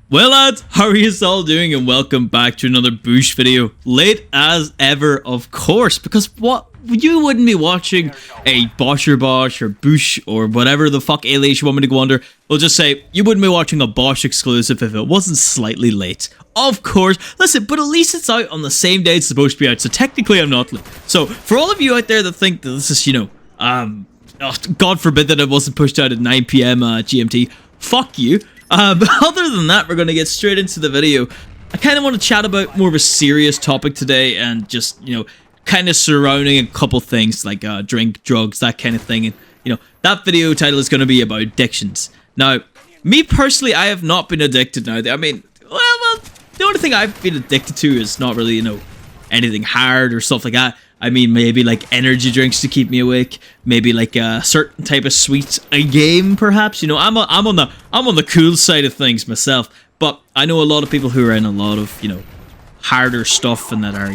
Well lads, how are you all doing, and welcome back to another Boosh video. Late as ever, of course, because what, you wouldn't be watching a bosherbosh or Boosh or whatever the fuck alias you want me to go under. We'll just say you wouldn't be watching a Bosh exclusive if it wasn't slightly late. Of course, listen, but at least it's out on the same day it's supposed to be out, so technically I'm not late. So for all of you out there that think that this is, God forbid that it wasn't pushed out at 9 PM GMT, fuck you. But other than that, we're going to get straight into the video. I kind of want to chat about more of a serious topic today, and just, kind of surrounding a couple things like drink, drugs, that kind of thing. And, that video title is going to be about addictions. Now, me personally, I have not been addicted now. I mean, well, the only thing I've been addicted to is not really, anything hard or stuff like that. I mean, maybe like energy drinks to keep me awake. Maybe like a certain type of sweets. A game, perhaps. I'm on the cool side of things myself. But I know a lot of people who are in a lot of harder stuff, and that are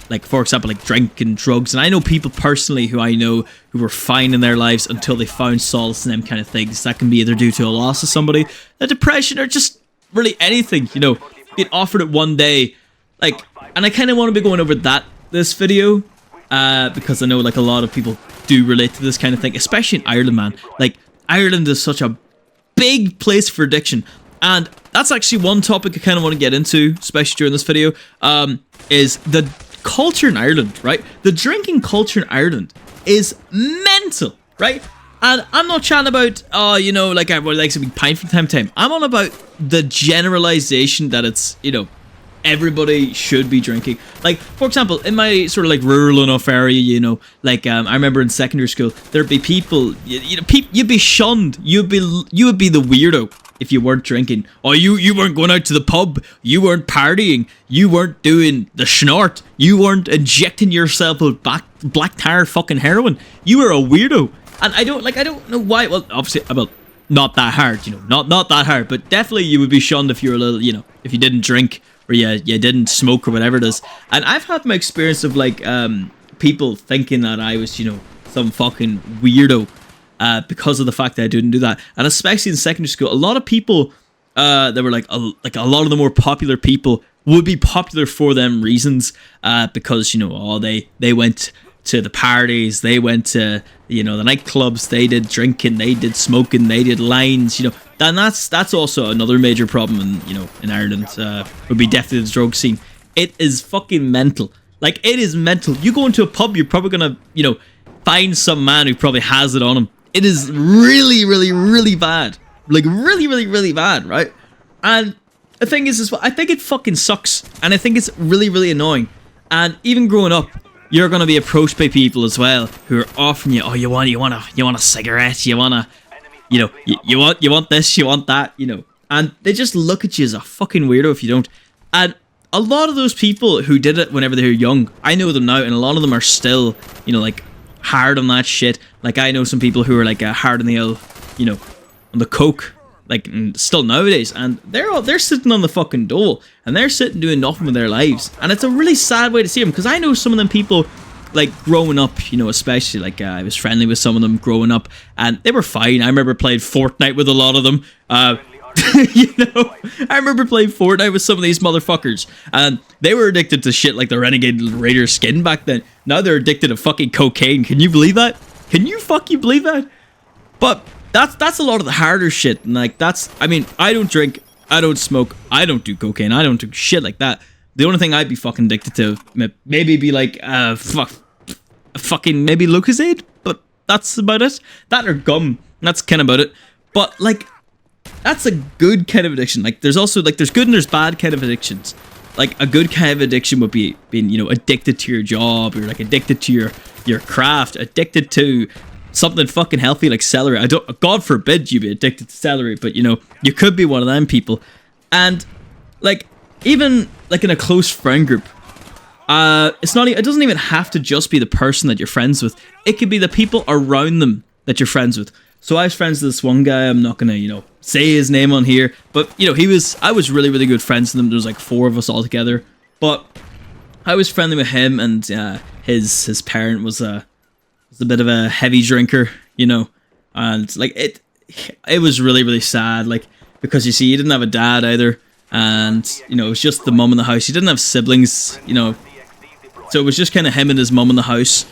like, for example, like drinking, drugs. And I know people personally who I know who were fine in their lives until they found solace in them kind of things. That can be either due to a loss of somebody, a depression, or just really anything. Being offered it one day, like, and I kind of want to be going over this video, because I know like a lot of people do relate to this kind of thing, especially in Ireland, man. Like, Ireland is such a big place for addiction, and that's actually one topic I kind of want to get into, especially during this video, is the culture in Ireland, right? The drinking culture in Ireland is mental, right? And I'm not chatting about, like everybody likes a big pint from time to time. I'm on about the generalization that it's, everybody should be drinking. Like, for example, in my sort of like rural enough area, I remember in secondary school, there'd be people, you'd be shunned. You would be the weirdo if you weren't drinking. Or you weren't going out to the pub. You weren't partying. You weren't doing the snort. You weren't injecting yourself with black tar fucking heroin. You were a weirdo. And I don't know why. Well, obviously, not that hard, not that hard, but definitely you would be shunned if you were a little, if you didn't drink, or you didn't smoke, or whatever it is. And I've had my experience of like people thinking that I was, some fucking weirdo because of the fact that I didn't do that. And especially in secondary school, a lot of people that were like a lot of the more popular people would be popular for them reasons, because they went to the parties, they went to the nightclubs, they did drinking, they did smoking, they did lines, and that's also another major problem in Ireland, would be definitely the drug scene. It is fucking mental. Like, it is mental. You go into a pub, you're probably gonna find some man who probably has it on him. It is really, really, really bad. Like, really, really, really bad, right? And the thing is I think it fucking sucks, and I think it's really, really annoying. And even growing up, you're gonna be approached by people as well who are offering you, you want a cigarette, you want this, you want that, and they just look at you as a fucking weirdo if you don't. And a lot of those people who did it whenever they were young, I know them now, and a lot of them are still, like, hard on that shit. Like, I know some people who are like hard on the old, on the coke, like, still nowadays, and they're sitting on the fucking dole, and they're sitting doing nothing with their lives. And it's a really sad way to see them, because I know some of them people, like, growing up, especially, like, I was friendly with some of them growing up, and they were fine. I remember playing Fortnite with a lot of them. I remember playing Fortnite with some of these motherfuckers, and they were addicted to shit like the Renegade Raider skin back then. Now they're addicted to fucking cocaine. Can you believe that? Can you fucking believe that? But that's a lot of the harder shit, and like, I don't drink, I don't smoke, I don't do cocaine, I don't do shit like that. The only thing I'd be fucking addicted to maybe be like fucking maybe Lucozade, but that's about it. That or gum, that's kind of about it. But like, that's a good kind of addiction. Like, there's also like, there's good and there's bad kind of addictions. Like, a good kind of addiction would be being addicted to your job, or like addicted to your craft, addicted to something fucking healthy like celery. God forbid you be addicted to celery, but you could be one of them people. And like, even like in a close friend group, it doesn't even have to just be the person that you're friends with. It could be the people around them that you're friends with. So I was friends with this one guy. I'm not gonna say his name on here, but I was really, really good friends with him. There was like 4 of us all together, but I was friendly with him, and his parent was a bit of a heavy drinker, and like, it was really, really sad. Like, because you see, he didn't have a dad either, and you know, it was just the mum in the house. He didn't have siblings, you know, so it was just kind of him and his mum in the house.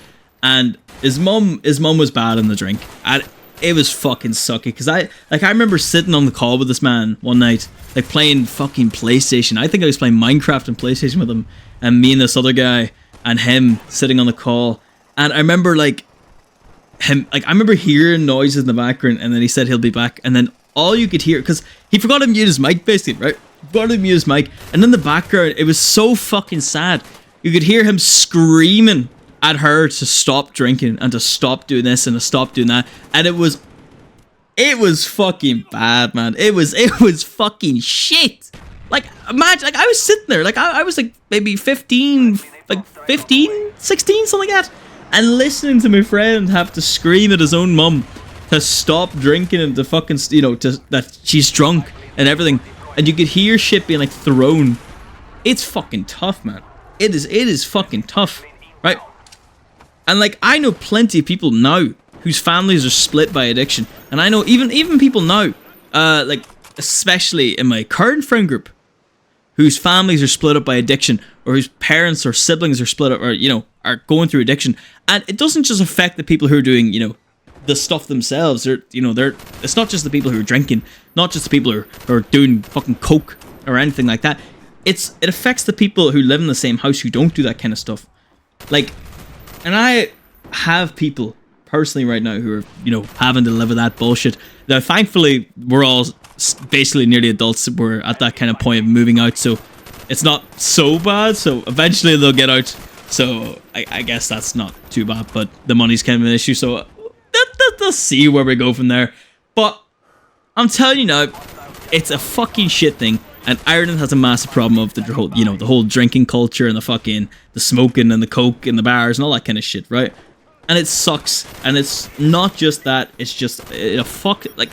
And his mum was bad in the drink, and it was fucking sucky. Because I remember sitting on the call with this man one night, like playing fucking PlayStation. I think I was playing Minecraft and PlayStation with him, and me and this other guy and him sitting on the call. And I remember I remember hearing noises in the background, and then he said he'll be back, and then all you could hear, because he forgot to mute his mic basically, right? Forgot to mute his mic, and in the background, it was so fucking sad. You could hear him screaming at her to stop drinking and to stop doing this and to stop doing that, and it was fucking bad, man. It was fucking shit. Like, imagine, like, I was sitting there, like, I was like maybe 15, 16, something like that, and listening to my friend have to scream at his own mum to stop drinking and to fucking, you know, that she's drunk and everything, and you could hear shit being like thrown. It's fucking tough, man. It is fucking tough, right? And like, I know plenty of people now whose families are split by addiction, and I know even people now, like especially in my current friend group, whose families are split up by addiction, or whose parents or siblings are split up, or you know, are going through addiction. And it doesn't just affect the people who are doing, you know, the stuff themselves. It's not just the people who are drinking, not just the people who are doing fucking coke or anything like that. It affects the people who live in the same house who don't do that kind of stuff. Like, and I have people personally right now who are, you know, having to live with that bullshit. Now, thankfully, we're all basically nearly adults. We're at that kind of point of moving out, so it's not so bad. So eventually they'll get out. So I guess that's not too bad, but the money's kind of an issue. So let's see where we go from there. But I'm telling you now, it's a fucking shit thing. And Ireland has a massive problem of the whole, you know, the whole drinking culture and the smoking and the coke and the bars and all that kind of shit, right? And it sucks. And it's not just that, it's just like,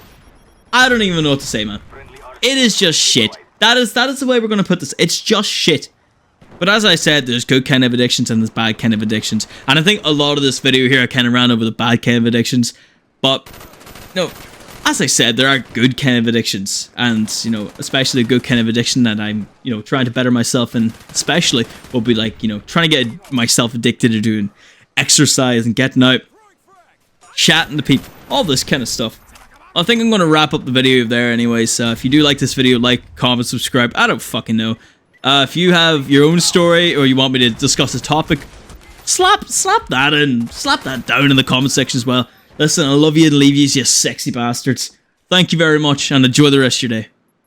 I don't even know what to say, man. It is just shit. That is the way we're gonna put this. It's just shit. But as I said, there's good kind of addictions and there's bad kind of addictions. And I think a lot of this video here I kind of ran over the bad kind of addictions. But no, as I said, there are good kind of addictions, and you know, especially a good kind of addiction that I'm, you know, trying to better myself in, especially will be like, you know, trying to get myself addicted to doing exercise and getting out, chatting to people, all this kind of stuff. I think I'm going to wrap up the video there anyways. If you do like this video, like, comment, subscribe. I don't fucking know. If you have your own story or you want me to discuss a topic, slap that down in the comment section as well. Listen, I love you and leave you, you sexy bastards. Thank you very much, and enjoy the rest of your day.